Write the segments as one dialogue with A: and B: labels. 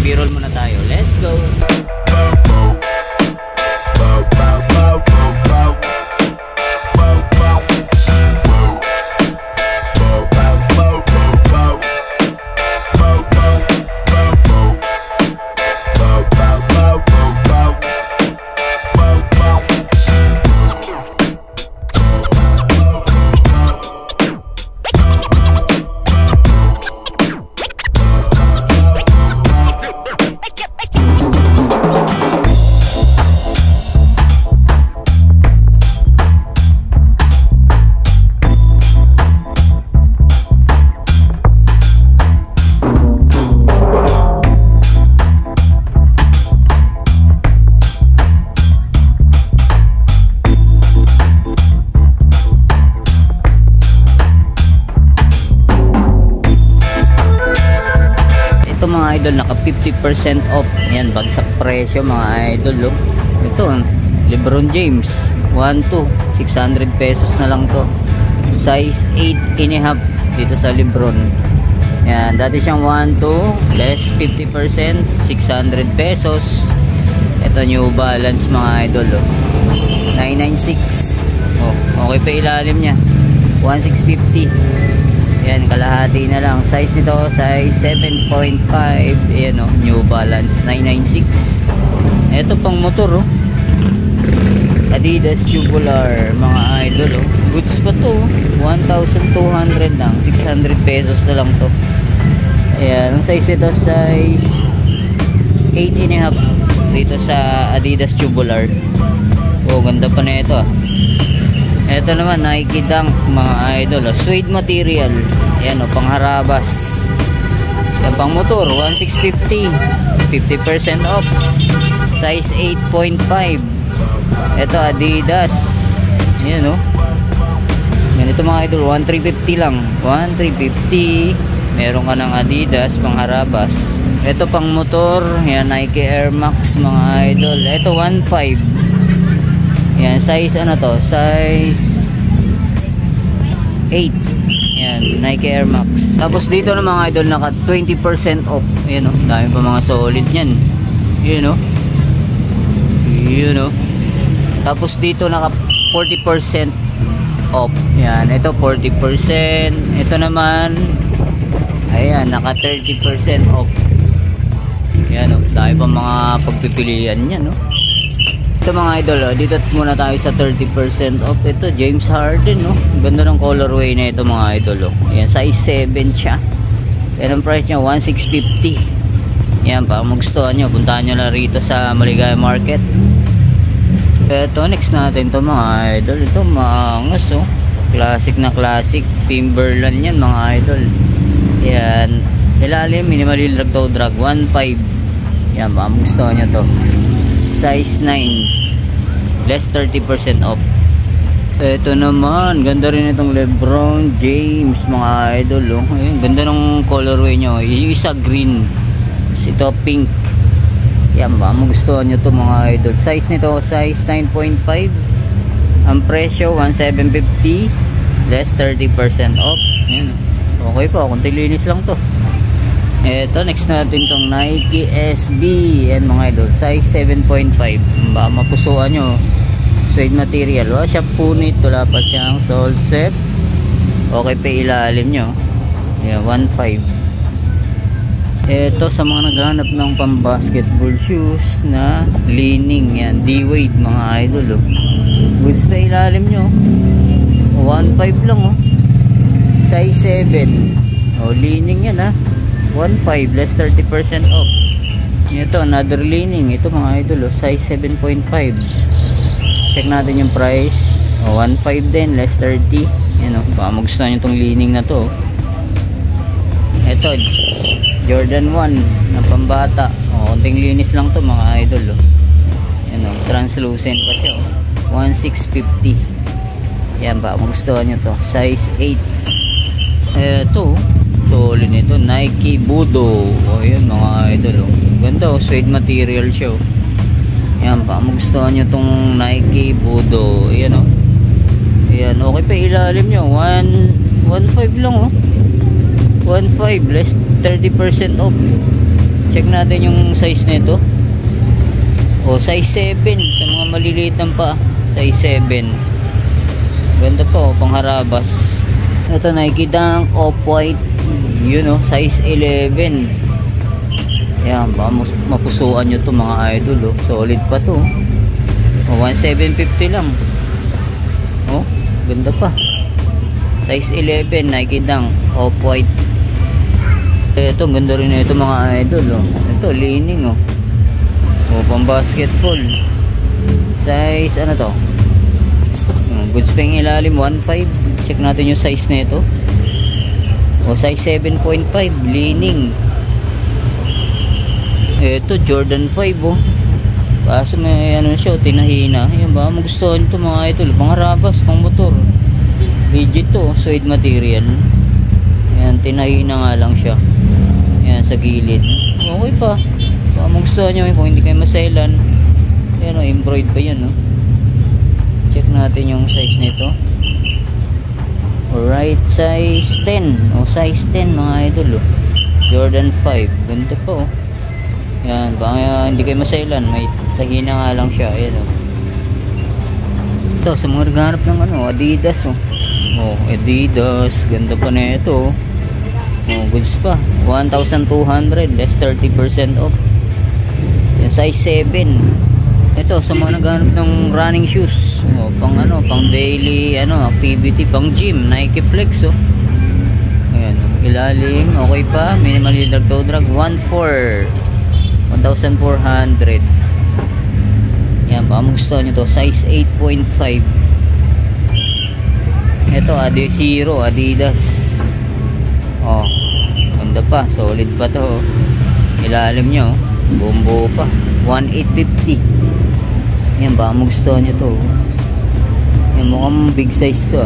A: B-roll muna tayo. Let's go! Mga idol, naka 50% off. Ayan, bagsak presyo mga idol. Ito, Lebron James 1.2, 600 pesos na lang to. Size 8.5 dito sa Lebron. Ayan, dati siyang 1.2 less 50%, 600 pesos. Ito New Balance mga idol, 996. Okay pa ilalim nya, 1650. Ayan, kalahati na lang. Size nito, size 7.5. Ayan New Balance 996. Ito pang motor Adidas Tubular mga idol goods pa to, 1,200 lang, 600 pesos na lang to. Ayan, ang size ito, size 8.5 dito sa Adidas Tubular. Ganda pa na ito Ito naman, Nike Dunk mga idol, suede material. Ayan pangharabas. Yan pang motor, 1650, 50% off. Size 8.5. Ito Adidas. Ayan ganito mga idol, 1,350 lang. 1,350. Meron ka ng Adidas pangharabas. Ito pang motor, yan Nike Air Max mga idol. Ito 1.5. Yan, size size 8. Yan, Nike Air Max. Tapos dito na mga idol, naka 20% off. Ayan dami pa mga solid yan. Yun Tapos dito naka 40% off. Yan, ito 40%. Ito naman, ayan, naka 30% off. Yan dami pa mga pagpipilian yan Ito mga idol, dito muna tayo sa 30% off. Ito James Harden ganda ng colorway na ito mga idol Ayan, size 7 siya. Yan ang price niya, 1,650. Yan, baka magustuhan nyo, puntahan nyo na rito sa Maligaya Market. Ito, next natin to mga idol. Ito maangas classic na classic, Timberland yan mga idol. Yan, ilalim minimal drag 1.5. Yan, baka magustuhan nyo to, size 9 less 30% off. Ito naman, ganda rin itong Lebron James mga idol Ayun, ganda ng colorway nyo. Yung isa green, ito pink. Yan ba, magustuhan nyo to mga idol. Size nito, size 9.5. Ang presyo 1,750 less 30% off. Yan, okay po, kunti linis lang to. Ito, next natin tong Nike SB. Yan mga idol, size 7.5. Baka mapusuan nyo, suede material. Wala siya punit, wala pa siyang sole set. Okay pa ilalim nyo. Yan, 1.5. Ito sa mga naghahanap ng pang basketball shoes na leaning, yan, D-Wade mga idol goods pa ilalim nyo, 1.5 lang size 7 leaning yan 1.5 less 30% off. Ito another leaning, ito mga idol size 7.5. Check natin yung price, 1.5 din less 30. Yan baka magustuhan nyo itong leaning na to. Ito Jordan 1 na pambata, konting linis lang to mga idol yan translucent pa siya 1,650. yan ba, magustuhan nyo to, size 8. Eto solid nito, Nike Budo. Yan mga idol ganda suede material siya yan ba, magustuhan nyo tong Nike Budo. Yan yan, okay pa ilalim nyo, 1.5 lang 1.5 less 30% off. Check natin yung size nito. O, size 7 sa mga maliliit ng pa. Size 7. Ganda po, pangharabas. Ito, Nike Dunk Off-White. Yun o, size 11. Ayan, baka mapusuan nyo to mga idol. Solid pa to. O, 1,750 lang. O, ganda pa. Size 11, Nike Dunk Off-White. Ito, ganda rin na ito mga idol. Ito, leaning o. O, pang basketball. Size, ano to? Goods pa yung ilalim, 1.5. Check natin yung size na ito. O, size 7.5, leaning. Ito, Jordan 5 o. Kaso may ano siya, tinahina. Yan ba, magustuhan ito mga idol. Pangharabas, pang motor. Legit to, suede material. Yan, tinahina nga lang siya. Yan, sa gilid. Okay pa. Baka magustuhan nyo kung hindi kayo masailan. Yan o, embroid pa yan o. Check natin yung size nito. Alright, size 10. O, size 10 mga idol o. Jordan 5. Ganda pa o. Yan, baka hindi kayo masailan. May tahina nga lang siya. Ayan o. Ito, sa mga naghanap ng ano, Adidas o. O, Adidas. Ganda pa na ito o. Oh, goods pa. 1,200 less 30% off. Yan, size 7. Ito, sa mga naghanap ng running shoes. Oh, pang ano, pang daily ano, activity, pang gym, Nike Flex oh. Ayan, ilalim, okay pa. Minimal drag to drag 1,400. Yan, baka gusto nyo to. Size 8.5. Ito, Adizero, Adidas. Oh, ganda pa, solid pa to. Ilalim nyo, bumbo pa. 1,850. Yan, baka magustuhan nyo to. Yan, mukhang big size to.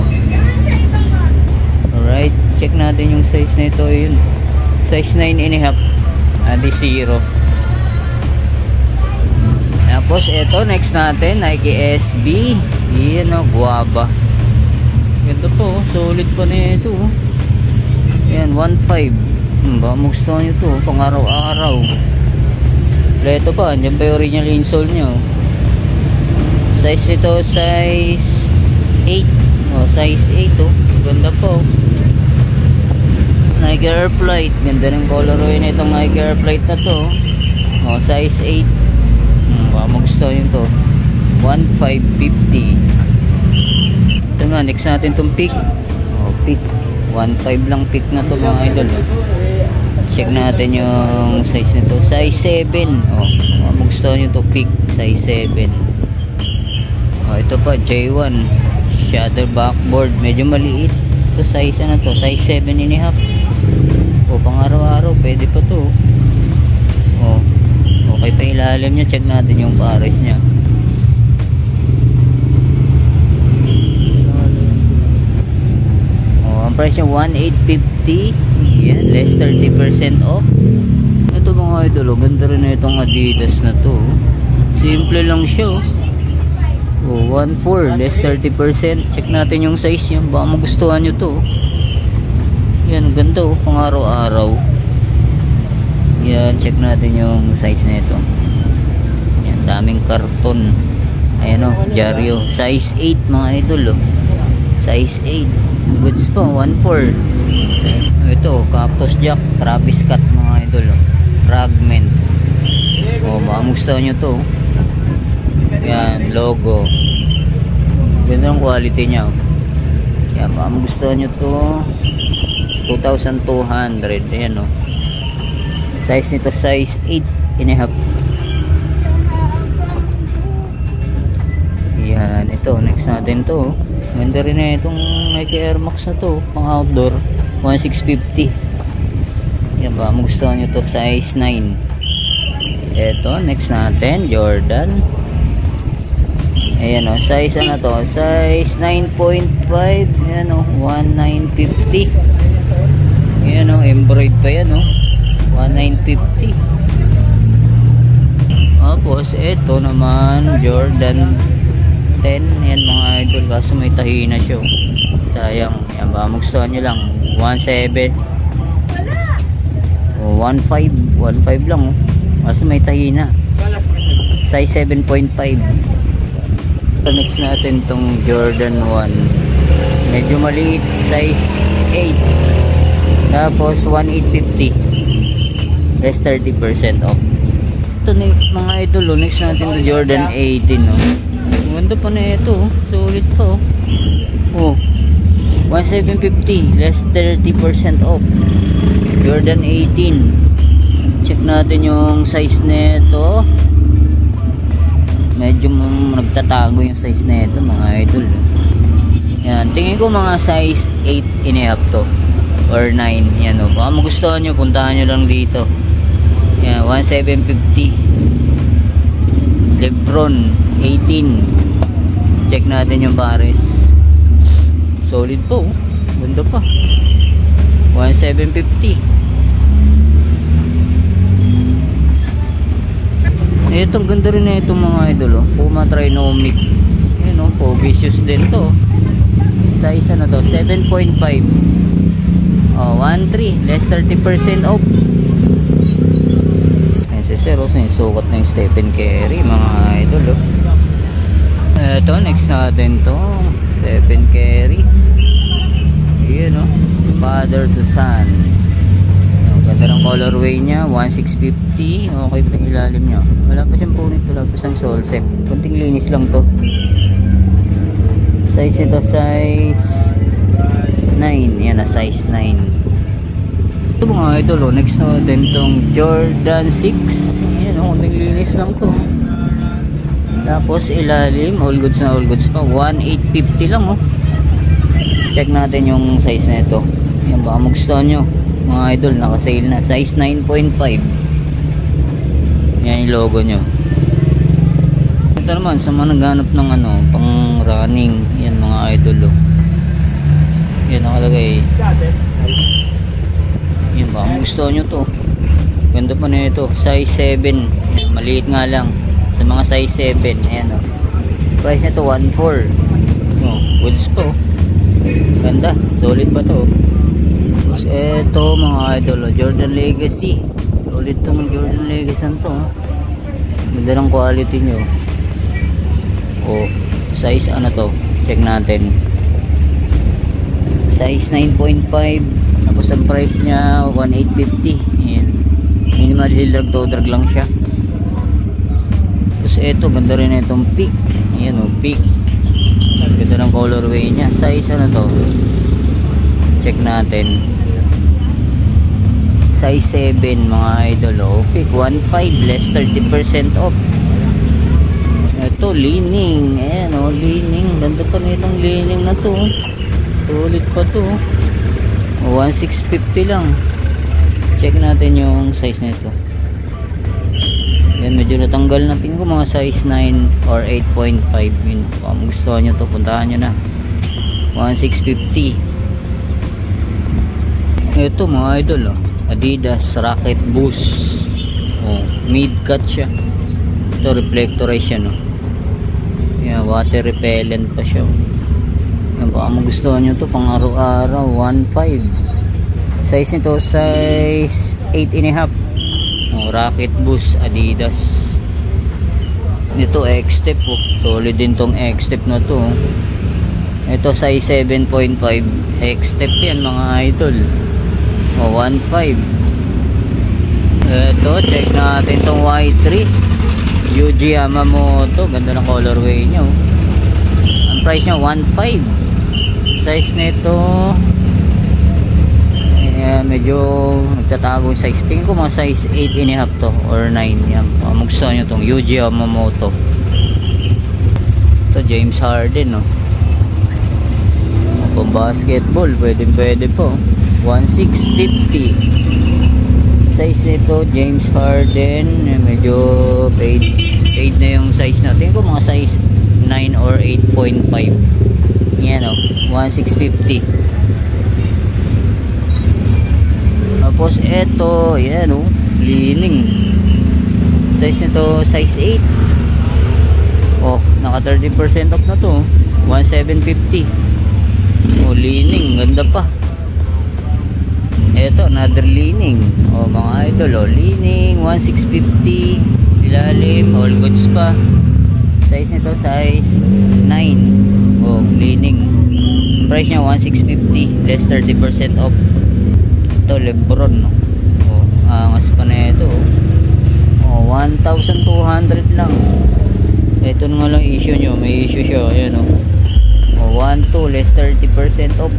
A: Alright, check natin yung size na ito. Yun, size 9.5. Adizero. Tapos ito, next natin, Nike SB. Yan o, guava. Ganda po, solid pa na ito. Yan, 1.5. Baka magustuhan nyo to, pang araw-araw. Leto pa, andyan pa yung original insole nyo. Size ito, size 8. O, size 8 oh. Ganda po. Nike Air Flight. Ganda ng colorway na itong Nike Air Flight na to. O, size 8. Baka magustuhan nyo to. 1,550. Ito na, next natin itong pick. O, pick. 1.5 lang pick na to mga idol. Check natin yung size nito. Size 7. Oh, magustuhan nyo to pick. Size 7. Oh, ito pa J1. Shutter backboard. Medyo maliit. Ito size ano to? Size 7.5. Oh, pang araw-araw. Pwede pa to. Oh, okay pa ilalim nya. Check natin yung pares nya. Ang price niya 1,850. Yan, less 30% off. Ito mga idol, ganda rin na itong Adidas na to. Simple lang siya. Oh, 1,400 less 30%. Check natin yung size niya. Baka magustuhan nyo to. Yan, ganda oh, pang araw-araw. Yan, check natin yung size na ito. Yan, daming karton. Ayan oh, Diario. Size 8 mga idol oh. Size 8. Goods po, 1,400. Ito, Cactus Jack, Travis Scott mga idol. Fragment. O, baka gusto nyo to. Yan, logo. Ganda ang quality nya. Yan, baka gusto nyo to. 2,200. Ayan o. Size nito, size 8.5. Yan, ito, next natin to. Ganda rin na itong Nike Air Max na to, pang outdoor. 1,650. Yan ba, magustuhan nyo to, size 9. Ito, next natin, Jordan. Ayan o, size ano to, size 9.5. Ayan o, 1,950. Ayan o, embroid pa yan o, 1,950. Tapos, ito naman, Jordan 10. Yan mga idol, kaso may tahina siya. Sayang. Yan ba, magustuhan nyo lang 1,700 o 1.5 lang oh. Kasi may tahina. Size 7.5. So next natin tong Jordan 1. Medyo maliit, size 8. Tapos 1,850. Less 30% off. Ito mga idol, next natin to Jordan 18 no. Ganda pa na ito, solid pa oh. 1,750, less 30% off. Jordan 18. Check natin yung size nito. Medyo nagtatago yung size nito mga idol. Yan, tingin ko mga size 8 and a half to or 9. Yan o, baka magustuhan nyo, puntahan nyo lang dito. Yan, 1,750. Lebron 18. Check natin yung pares. Solid po, ganda pa. 1,750. Itong ganda rin na itong mga idol Puma Trinomic. Yun pogi shoes din to. Size ano to, 7.5. 1.3, less 30% off. Ayan si Sir, sukat na yung Stephen Curry mga idol Ito, next natin to, Stephen Curry. Yun father to son. Ganda ng colorway niya, 1,650. Okay pa yung ilalim niya. Wala pa siyang punit, wala pa siyang sole set. Kunting linis lang to. Size ito, size 9. Yan na, size 9. Ito mga idol, next natin tong Jordan 6. Yan kunting linis lang to. Tapos ilalim, all goods na all goods pa. 1,850 lang Check natin yung size na ito. Yan, baka magustuhan nyo mga idol, naka-sale na. Size 9.5. Yan yung logo nyo. Ito naman sa mga naghanap ng pang running. Yan mga idol yan nakalagay. Yan, baka magustuhan nyo to. Ganda pa na ito. Size 7. Yan, maliit nga lang sa mga size 7. Ayan price nito 1.4. Goods po. Ganda, solid pa to. Tapos eto mga idol, Jordan Legacy. Solid tong Jordan Legacy to. Ganda ng quality nyo. Size ano to, check natin. Size 9.5. Tapos ang price nya 1,850. Ayan, minimal to drag lang siya. Tapos eto, ganda rin itong peak. Ayan peak. Ganda ng colorway nya. Size ano to, check natin. Size 7 mga idol peak 1.5, less 30% off. Ito leaning. Ayan leaning. Ganda pa nitong leaning na to. Solid pa to. 1,650 lang. Check natin yung size nito. Yan, medyo natanggal na. Tingin ko mga size 9 or 8.5. Yun, kung gusto nyo to, puntahan nyo na. 1,650. Ito mga idol Adidas Rocket Boost. Mid cut siya. Ito reflectorize siya yan, water repellent pa siya. Yan, baka magustuhan nyo to pang araw-araw. 1.5. Size nito size 8.5. Rocket Boost Adidas. Ito X-Step solid din tong X-Step na to. Ito size 7.5. X-Step yan mga idol. 1.5. Ito, check natin tong Y3 Yuji Yamamoto. Ganda ng colorway nya ang price nya 1.5. Size nito medyo nagtatago yung size. Tingin ko mga size 8.5 to or 9. Yan, magustuhan nyo tong Yuji Yamamoto. Ito James Harden pang basketball, pwede po. 1,650. Size nito James Harden, medyo fade na yung size natin. Ko mga size 9 or 8.5. Yan 1,650. Tapos eto, yan leaning. Size nito size 8. Naka 30% off na to. 1,750. Leaning, ganda pa. Ito, another leaning. O mga idol, o leaning 1650, ilalim, all goods pa. Size nito size 9. O leaning. Price niya 1650, less 30% off. Ito Lebron, no. O angas pa na ito. O 1,200 lang. Ito nga lang issue nyo, may issue siya. Ayan o. O 1,2 less 30% off.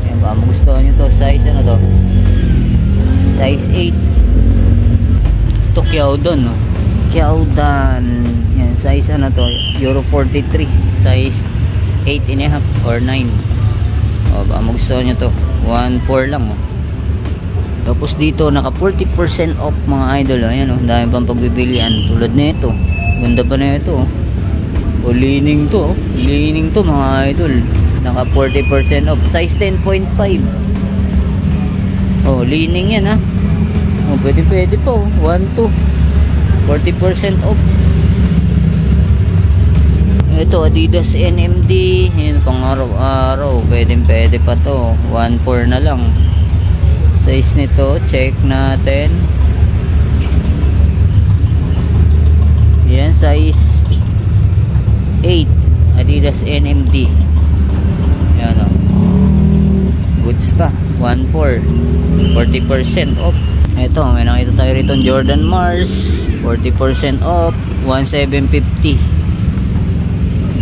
A: Ayan ba, magustuhan nyo to. Size ano to? Size 8. Ito Kyaodan, no. Kyaodan. Yan, size ano to? Euro 43. Size 8.5 or 9. O ba, magustuhan nyo to. 1,4 lang, o. Tapos dito, naka 40% off mga idol. Ayan o, dami pang pagbibilian. Tulad na ito. Ganda pa na ito, o. O leaning to, leaning to mga idol. Naka 40% off. Size 10.5. Oh, leaning yan ha. Oh, pwede po. 1,2. 40% off. Ito Adidas NMD. Yan pang araw-araw. Pwede pa to. 1,4 na lang. Size nito, check natin. Yan, size 8 Adidas NMD. Yan o. Goods pa 1,4. 40% off. Ito, may nakita tayo rito Jordan Mars 40% off. 1,750.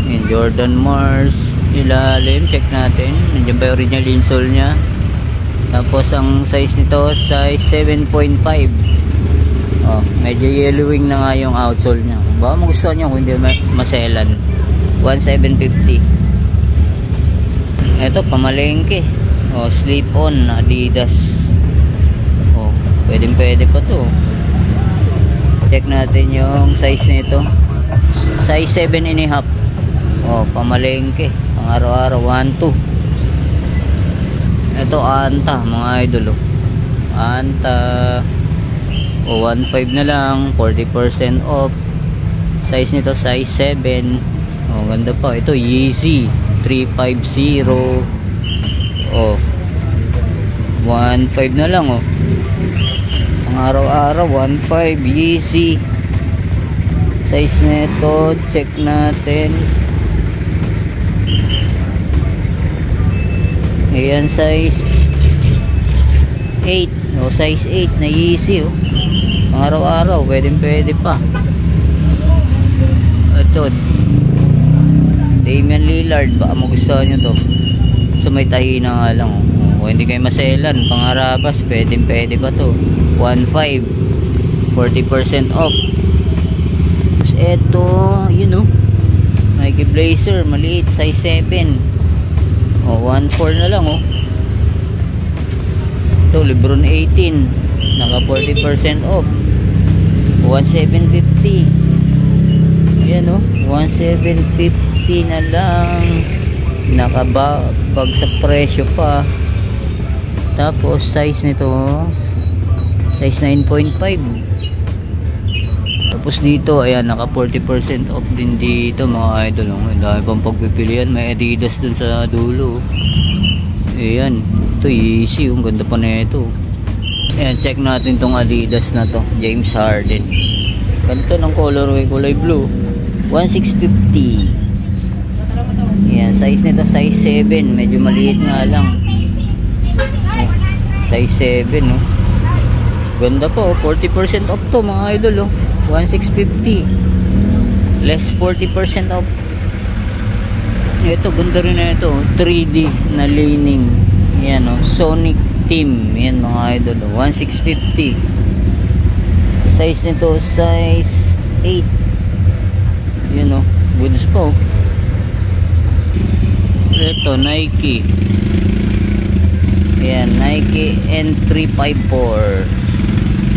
A: Yan, Jordan Mars. Ilalim, check natin. Nandiyan ba yung original insole nya. Tapos ang size nito size 7.5. Oh, medyo yellowing na nga yung outsole nya. Baka magustuhan nyo kung hindi maselan. 1,750. Ito pamalengke. Oh, slip on Adidas. Oh, pwede pa to. Check natin yung size nito. Size 7.5. Oh, pamalengke. Pang araw-araw 1,2. Ito Anta mga idol, oh. Anta. O 1,5 na lang, 40% off. Size nito size 7. Oh, ganda pa. Ito Yeezy 350. Oh, 1,5 na lang, oh. Ang araw-araw 1,5 Yeezy. Size nito, check natin. Ayan, size 8. O, size 8 na Yeezy, oh. Pang araw-araw, pwede pa. Ito Damian Lillard, baka magustuhan nyo to. So may tahina nga lang, oh. Kung hindi kayo maselan, pangarabas, pwede pa to. 1,5. 40% off. Tapos ito, yun oh, Nike Blazer, maliit, size 7. O 1,4 na lang, oh. Ito Lebron 18, naka 40% off. 1,750. Ayan o, 1,750 na lang. Nakabagsak presyo pa. Tapos size nito size 9.5. Tapos dito ayan, naka 40% off din dito mga idol. Ang dami pang pagpipilian. May Adidas dun sa dulo. Ayan, ito Yeezy, ang ganda pa na ito. Ayan, check natin tong Adidas na to, James Harden. Ganito ng colorway, kulay blue. 1,650. Ayan, size nito size 7. Medyo maliit nga lang. Size 7, no. Ganda po, 40% off to mga idol, oh. 1,650 less 40% off. Ito, ganda rin na ito, 3D na leaning. Yan, oh, Sonic Team. Yan mga idol, oh. 1,650. Size nito size 8. Yan, oh, goods po. Ito Nike. Yan, Nike N354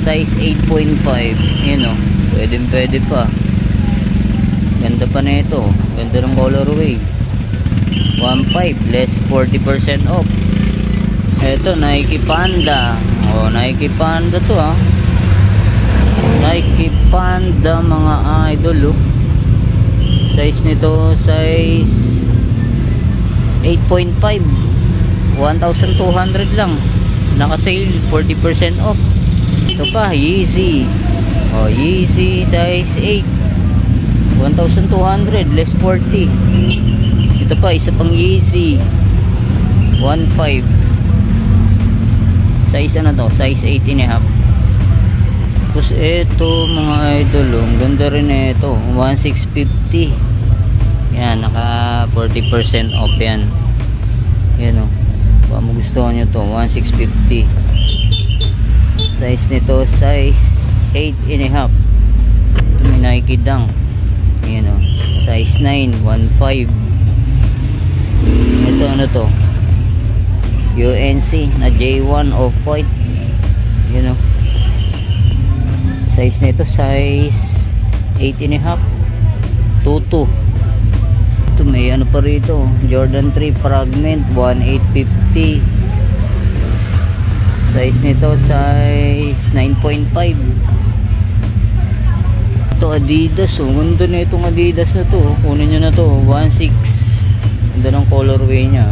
A: size 8.5. Yan, oh, pwede pa. Ganda pa na ito. Ganda ng colorway. 1,500 less 40% off. Ito Nike Panda. Oh, Nike Panda to, ah. Nike Panda mga idol, oh. Size nito size 8.5. 1,200 lang. naka sale 40% off. Ito pa, Yeezy. Oh, Yeezy size 8, 1,200 less 40. Ito pa, isa pang Yeezy 1.5, size ano to, size 8 and a half. Tapos ito mga idol, ang ganda rin ito, 1,650. Yan, naka 40% off yan. Yan o, baka magustuhan nyo to, 1,650. Size nito, size 8 and a half. Ito may Nike Dunk. Yan o, size 9, 1.5. Ito ano to, UNC na J1 Off-White. Yan o, size nito, size 8 and a half, 2.2. Ito may ano pa rito, Jordan 3 Fragment 1,850. Size nito, size 9.5. Ito Adidas, oh, ganda na itong Adidas na to. Kunin nyo na to, 1.6. Ganda ng colorway nya.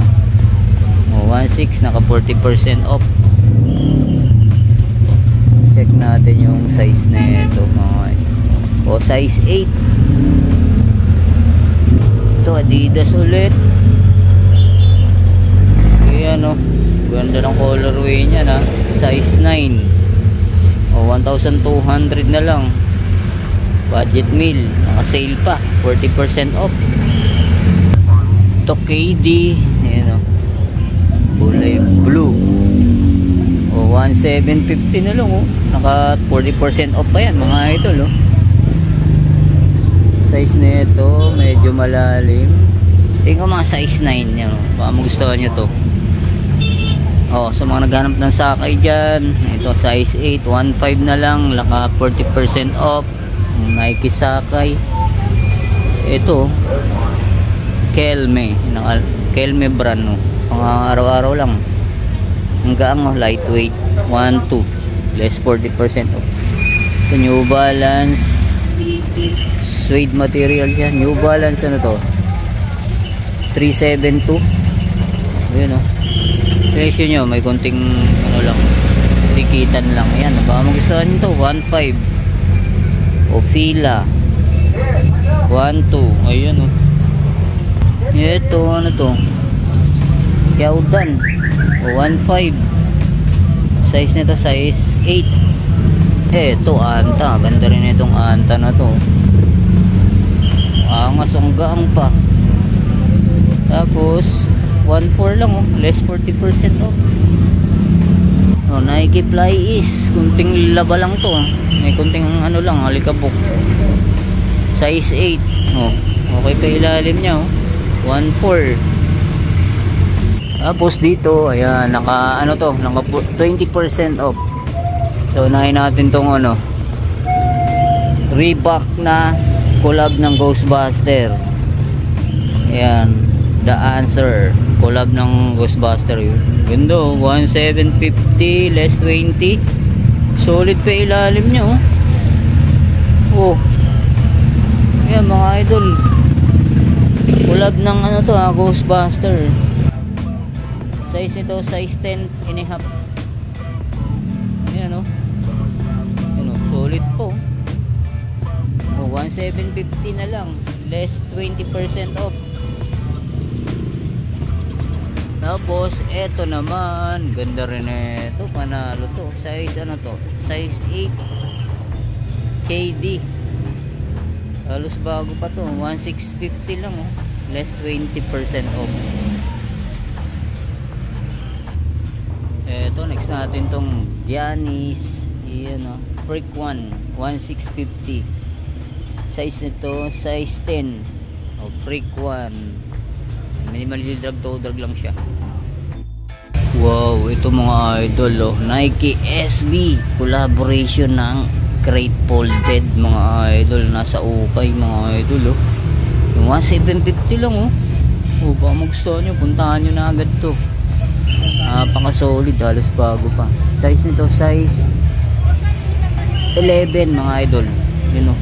A: Oh, 1.6, naka 40% off. Check natin yung size na ito mga. O, size 8. Ito Adidas ulit. Ayan o, ganda ng colorway nya na. Size 9. O, 1,200 na lang. Budget meal, naka sale pa, 40% off. Ito KD. Ayan o, kulay blue. O, 1,750 na lang, oh. Naka 40% off pa yan mga idol, oh. Size nito medyo malalim. Tingnan mga size 9 niya, oh. Baka magustuhan nyo to. Oh, sa mga naghanap ng sakay dyan, ito size 8, 1.5 na lang, naka 40% off. Nike sakay. Ito Kelme, Kelme brand, oh. Pang araw-araw lang. Hanggang lightweight, 1.2 less 40% off. So, New Balance suede material siya. New Balance ano to, 372. Ayun o, presyo nyo may konting ano lang, tikitan lang. Ayan, baka magustuhan nyo to, 1.5. O Fila 1.2. ayun o, ito ano to, Yaudan o 1.5. size nito, size 8. Ito Anta, ganda rin itong Anta na to. Angas, ang gaang pa. Tapos 1.4 lang, oh, less 40% off. Oh, Nike Fly Ease, kunting laba lang to, may kunting ano lang, alikabok. Size 8. Oh, okay pa ilalim nya, oh, 1.4. Tapos dito, ayan, naka ano to, naka 20% off. So unahin natin tong ano, Reebok na collab ng Ghostbuster. Ayan, The Answer, collab ng Ghostbuster yun. Ganda, 1,750 less 20. Solid pa ilalim nya, oh. Oh, ayan mga idol, collab ng ano to, Ghostbuster. Size nito, size 10 and a half. Ayan o, ayan o, solid po. O, 1,750 na lang, less 20% off. Tapos eto naman, ganda rin ito, panalo to. Size ano to, size 8 KD, halos bago pa to, 1,650 lang, oh, less 20% off. Eto, next natin tong Giannis, yan o, Freak 1, 1,650. Size nito, size 10. O, Freak 1. Minimal drag to drag lang siya. Wow, ito mga idol, oh, Nike SB collaboration ng Grateful Dead mga idol. Nasa ukay mga idol, oh. Yung 1,750 lang, oh. Oh, baka magustuhan nyo, puntahan nyo na agad to. Napaka solid, halos bago pa. Size nito, size 11 mga idol. Yun o,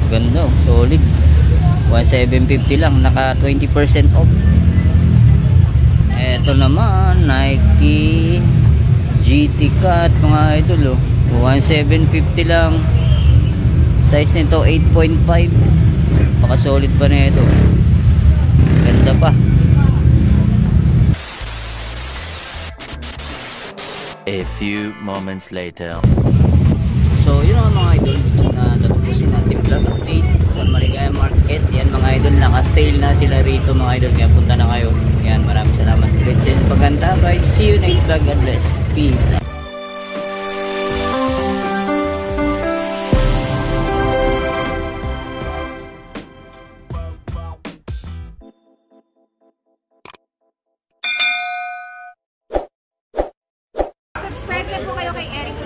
A: ganda, oh, solid. 1,750 lang, naka 20% off. Eto naman, Nike GT Cut mga idol, oh. 1,750 lang. Size nito 8.5. Baka solid pa na ito. Ganda pa.
B: A few moments later.
A: So yun ang mga idol, ito na tatapusin natin vlog update sa Marigaya Market. Yan mga idol, naka-sale na sila rito mga idol, kaya punta na kayo. Yan, maraming salamat ulit sa inyong paganda. Bye, see you next vlog. God bless. Peace.
C: Subscribe na po kayo kay Eric